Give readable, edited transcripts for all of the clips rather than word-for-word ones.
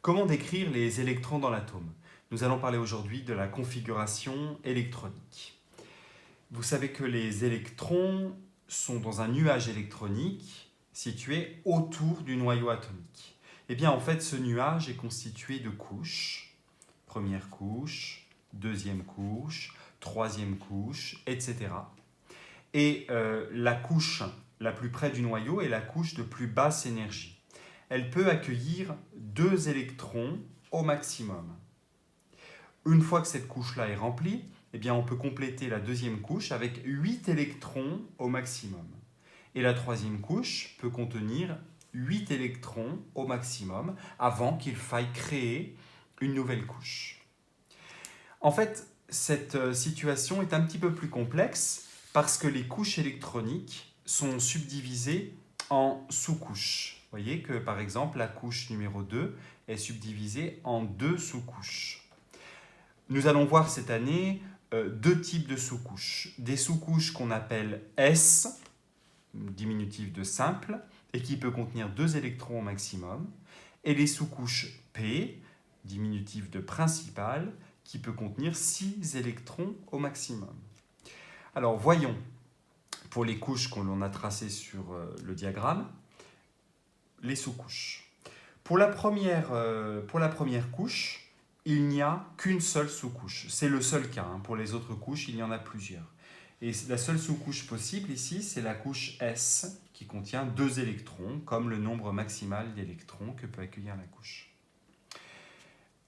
Comment décrire les électrons dans l'atome? Nous allons parler aujourd'hui de la configuration électronique. Vous savez que les électrons sont dans un nuage électronique situé autour du noyau atomique. Eh bien, en fait, ce nuage est constitué de couches. Première couche, deuxième couche, troisième couche, etc. Et la couche la plus près du noyau est la couche de plus basse énergie. Elle peut accueillir 2 électrons au maximum. Une fois que cette couche-là est remplie, eh bien on peut compléter la deuxième couche avec 8 électrons au maximum. Et la troisième couche peut contenir 8 électrons au maximum avant qu'il faille créer une nouvelle couche. En fait, cette situation est un petit peu plus complexe parce que les couches électroniques sont subdivisées en sous-couches. Vous voyez que par exemple la couche numéro 2 est subdivisée en 2 sous-couches. Nous allons voir cette année 2 types de sous-couches. Des sous-couches qu'on appelle S, diminutif de simple, et qui peut contenir 2 électrons au maximum, et les sous-couches P, diminutif de principal, qui peut contenir 6 électrons au maximum. Alors voyons, pour les couches que l'on a tracées sur le diagramme, les sous-couches. Pour la première couche, il n'y a qu'une seule sous-couche. C'est le seul cas. Pour les autres couches, il y en a plusieurs. Et la seule sous-couche possible ici, c'est la couche S, qui contient 2 électrons, comme le nombre maximal d'électrons que peut accueillir la couche.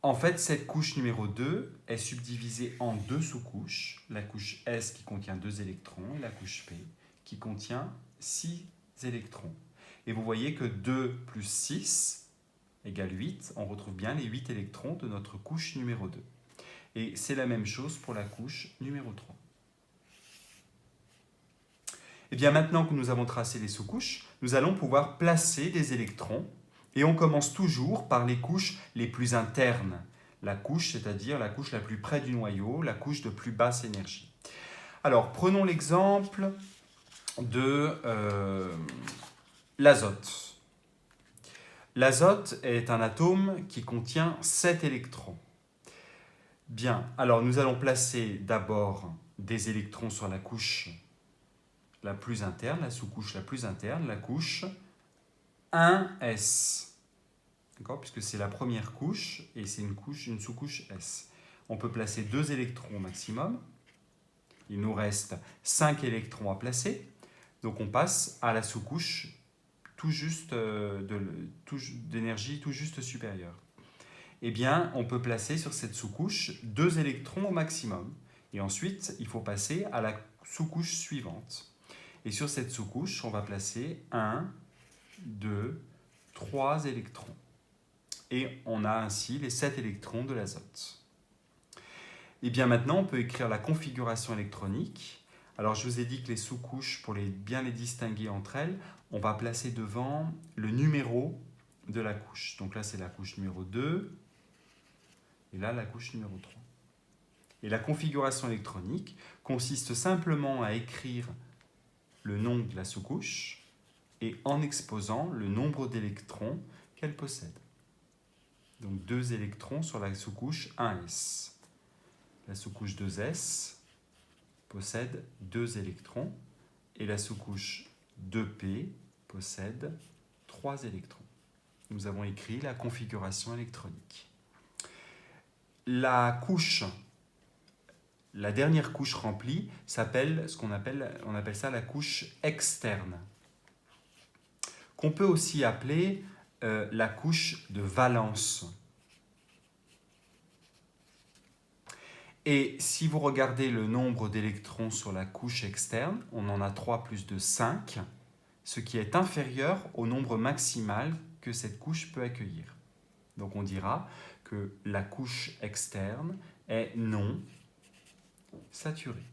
En fait, cette couche numéro 2 est subdivisée en 2 sous-couches. La couche S qui contient 2 électrons et la couche P qui contient 6 électrons. Et vous voyez que 2 plus 6 égale 8. On retrouve bien les 8 électrons de notre couche numéro 2. Et c'est la même chose pour la couche numéro 3. Et bien maintenant que nous avons tracé les sous-couches, nous allons pouvoir placer des électrons. Et on commence toujours par les couches les plus internes. La couche, c'est-à-dire la couche la plus près du noyau, la couche de plus basse énergie. Alors, prenons l'exemple de l'azote. L'azote est un atome qui contient 7 électrons. Bien, alors nous allons placer d'abord des électrons sur la couche la plus interne, la sous-couche la plus interne, la couche 1S. D'accord, puisque c'est la première couche et c'est une sous-couche S. On peut placer 2 électrons au maximum. Il nous reste 5 électrons à placer. Donc on passe à la sous-couche d'énergie tout juste supérieure. Eh bien, on peut placer sur cette sous-couche 2 électrons au maximum. Et ensuite, il faut passer à la sous-couche suivante. Et sur cette sous-couche, on va placer 1, 2, 3 électrons. Et on a ainsi les 7 électrons de l'azote. Et bien maintenant, on peut écrire la configuration électronique. Alors, je vous ai dit que les sous-couches, pour bien les distinguer entre elles, on va placer devant le numéro de la couche. Donc là, c'est la couche numéro 2, et là, la couche numéro 3. Et la configuration électronique consiste simplement à écrire le nom de la sous-couche et en exposant le nombre d'électrons qu'elle possède. Donc 2 électrons sur la sous-couche 1S. La sous-couche 2S possède 2 électrons et la sous-couche 2P possède 3 électrons. Nous avons écrit la configuration électronique. La dernière couche remplie s'appelle on appelle ça la couche externe, qu'on peut aussi appeler la couche de valence. Et si vous regardez le nombre d'électrons sur la couche externe, on en a 3 plus 2, 5, ce qui est inférieur au nombre maximal que cette couche peut accueillir. Donc on dira que la couche externe est non saturée.